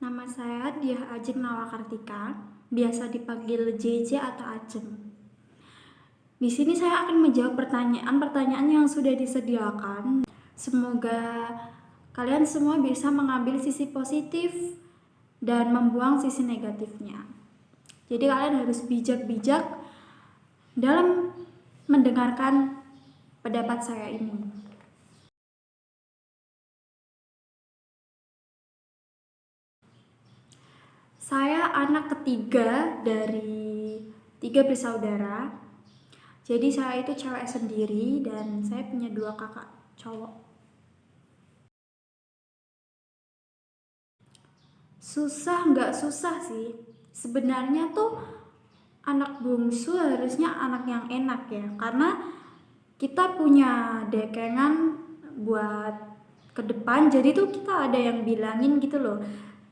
Nama saya Diah Ajeng Nawakartika, biasa dipanggil JJ atau Ajeng. Di sini saya akan menjawab pertanyaan-pertanyaan yang sudah disediakan. Semoga kalian semua bisa mengambil sisi positif dan membuang sisi negatifnya. Jadi kalian harus bijak-bijak dalam mendengarkan pendapat saya ini. Saya anak ketiga dari 3 bersaudara. Jadi saya itu cewek sendiri dan saya punya 2 kakak cowok. Susah nggak susah sih. Sebenarnya tuh anak bungsu harusnya anak yang enak ya. Karena kita punya dekengan buat ke depan. Jadi tuh kita ada yang bilangin gitu loh.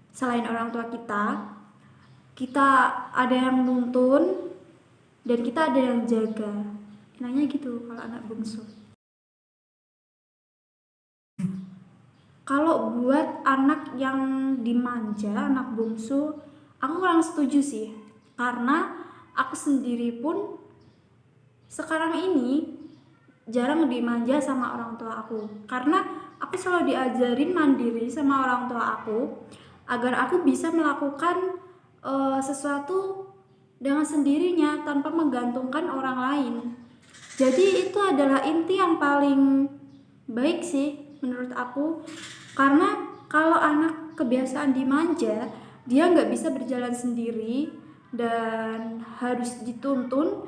Selain orang tua kita ada yang nuntun dan kita ada yang jaga. Enaknya gitu kalau anak bungsu. Kalau buat anak yang dimanja, anak bungsu, aku kurang setuju sih. Karena aku sendiri pun sekarang ini jarang dimanja sama orang tua aku. Karena aku selalu diajarin mandiri sama orang tua aku agar aku bisa melakukan sesuatu dengan sendirinya tanpa menggantungkan orang lain. Jadi itu adalah inti yang paling baik sih menurut aku. Karena kalau anak kebiasaan dimanja, dia nggak bisa berjalan sendiri dan harus dituntun,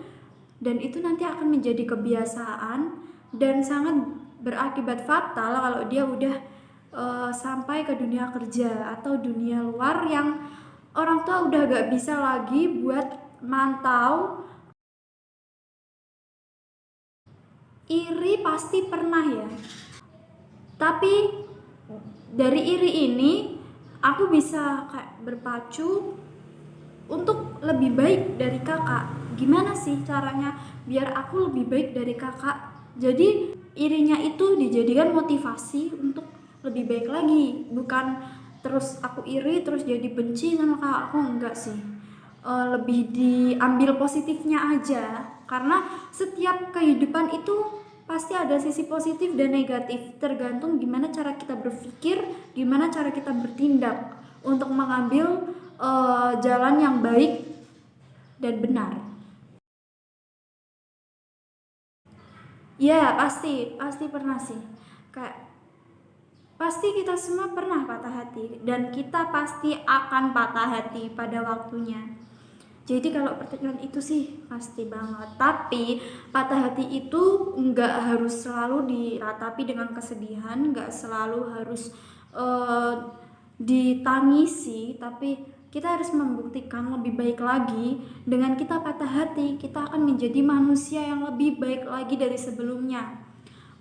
dan itu nanti akan menjadi kebiasaan dan sangat berakibat fatal kalau dia udah sampai ke dunia kerja atau dunia luar yang orang tua udah gak bisa lagi buat mantau. Iri pasti pernah ya, tapi dari iri ini aku bisa kayak berpacu untuk lebih baik dari kakak. Gimana sih caranya biar aku lebih baik dari kakak? Jadi irinya itu dijadikan motivasi untuk lebih baik lagi, bukan terus aku iri terus jadi benci sama kakak aku. Enggak sih. Lebih diambil positifnya aja, karena setiap kehidupan itu pasti ada sisi positif dan negatif, tergantung gimana cara kita berpikir, gimana cara kita bertindak untuk mengambil jalan yang baik dan benar. Ya pasti pernah sih. Kayak pasti kita semua pernah patah hati dan kita pasti akan patah hati pada waktunya. Jadi kalau pertanyaan itu sih pasti banget. Tapi patah hati itu nggak harus selalu diratapi dengan kesedihan, nggak selalu harus uh, ditangisi, tapi kita harus membuktikan lebih baik lagi. Dengan kita patah hati, kita akan menjadi manusia yang lebih baik lagi dari sebelumnya.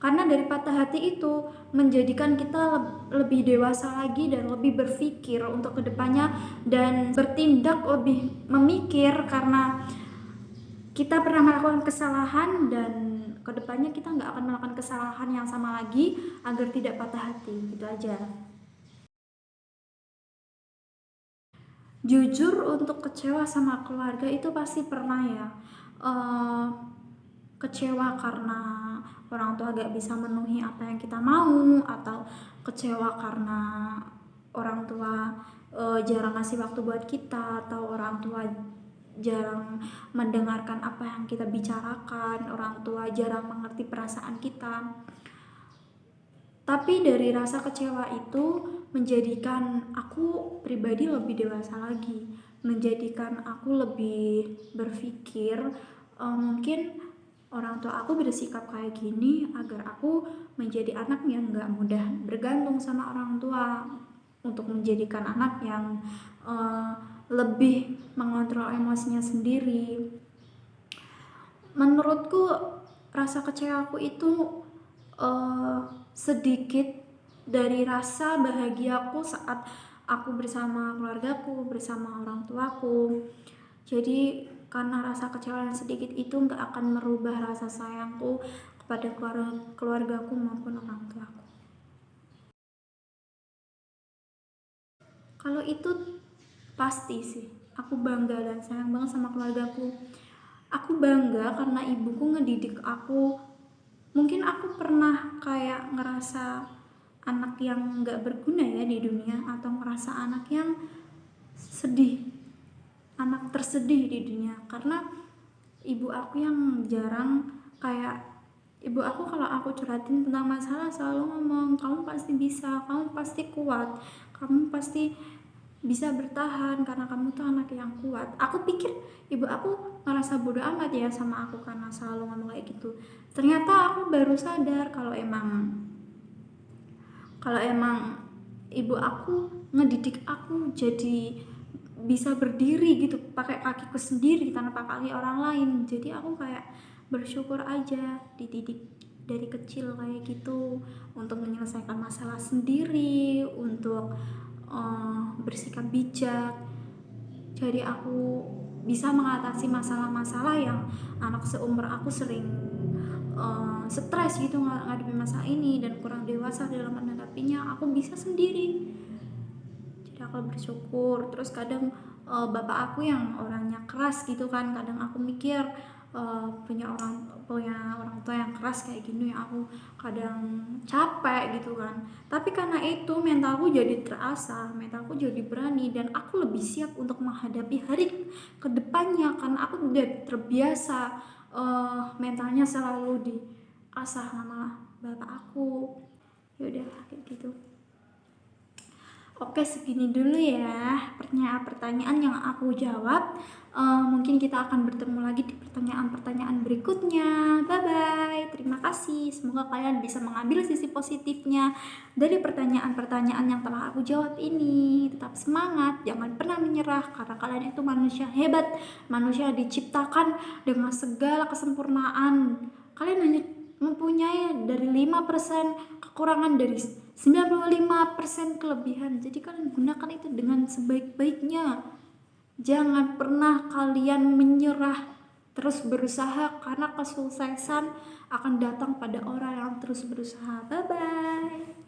Karena dari patah hati itu menjadikan kita lebih dewasa lagi dan lebih berpikir untuk kedepannya dan bertindak lebih memikir, karena kita pernah melakukan kesalahan dan kedepannya kita nggak akan melakukan kesalahan yang sama lagi agar tidak patah hati. Gitu aja. Jujur, untuk kecewa sama keluarga itu pasti pernah ya. Kecewa karena orang tua gak bisa memenuhi apa yang kita mau, atau kecewa karena orang tua jarang ngasih waktu buat kita, atau orang tua jarang mendengarkan apa yang kita bicarakan, orang tua jarang mengerti perasaan kita. Tapi dari rasa kecewa itu menjadikan aku pribadi lebih dewasa lagi, menjadikan aku lebih berpikir mungkin orang tua aku bersikap kayak gini agar aku menjadi anak yang gak mudah bergantung sama orang tua, untuk menjadikan anak yang lebih mengontrol emosinya sendiri. Menurutku rasa kecewaku itu sedikit dari rasa bahagiaku saat aku bersama keluargaku, bersama orang tuaku. Jadi karena rasa kecewa yang sedikit itu gak akan merubah rasa sayangku kepada keluargaku maupun orang tuaku. Kalau itu pasti sih, aku bangga dan sayang banget sama keluargaku. Aku bangga karena ibuku ngedidik aku. Mungkin aku pernah kayak ngerasa anak yang gak berguna ya di dunia, atau ngerasa anak yang sedih, anak tersedih di dunia, karena ibu aku yang jarang kayak ibu aku kalau aku curhatin tentang masalah selalu ngomong, kamu pasti bisa, kamu pasti kuat, kamu pasti bisa bertahan karena kamu tuh anak yang kuat. Aku pikir ibu aku ngerasa bodoh amat ya sama aku karena selalu ngomong kayak gitu. Ternyata aku baru sadar kalau emang ibu aku ngedidik aku jadi bisa berdiri gitu pakai kakiku sendiri tanpa kaki orang lain. Jadi aku kayak bersyukur aja dididik dari kecil kayak gitu untuk menyelesaikan masalah sendiri, untuk bersikap bijak. Jadi aku bisa mengatasi masalah-masalah yang anak seumur aku sering stres gitu ngadepin masalah ini dan kurang dewasa dalam menghadapinya. Aku bisa sendiri, jadi aku bersyukur. Terus kadang bapak aku yang orangnya keras gitu kan, kadang aku mikir punya orang tua yang keras kayak gini aku kadang capek gitu kan. Tapi karena itu mentalku jadi terasah, mentalku jadi berani, dan aku lebih siap untuk menghadapi hari kedepannya karena aku udah terbiasa mentalnya selalu diasah sama bapak aku. Yaudah kayak gitu. Oke, segini dulu ya pertanyaan-pertanyaan yang aku jawab. Mungkin kita akan bertemu lagi di pertanyaan-pertanyaan berikutnya. Bye-bye. Terima kasih. Semoga kalian bisa mengambil sisi positifnya dari pertanyaan-pertanyaan yang telah aku jawab ini. Tetap semangat, jangan pernah menyerah karena kalian itu manusia hebat. Manusia diciptakan dengan segala kesempurnaan. Kalian hanya mempunyai dari 5% kekurangan dari 95% kelebihan. Jadi kalian gunakan itu dengan sebaik-baiknya. Jangan pernah kalian menyerah, terus berusaha karena kesuksesan akan datang pada orang yang terus berusaha. Bye bye.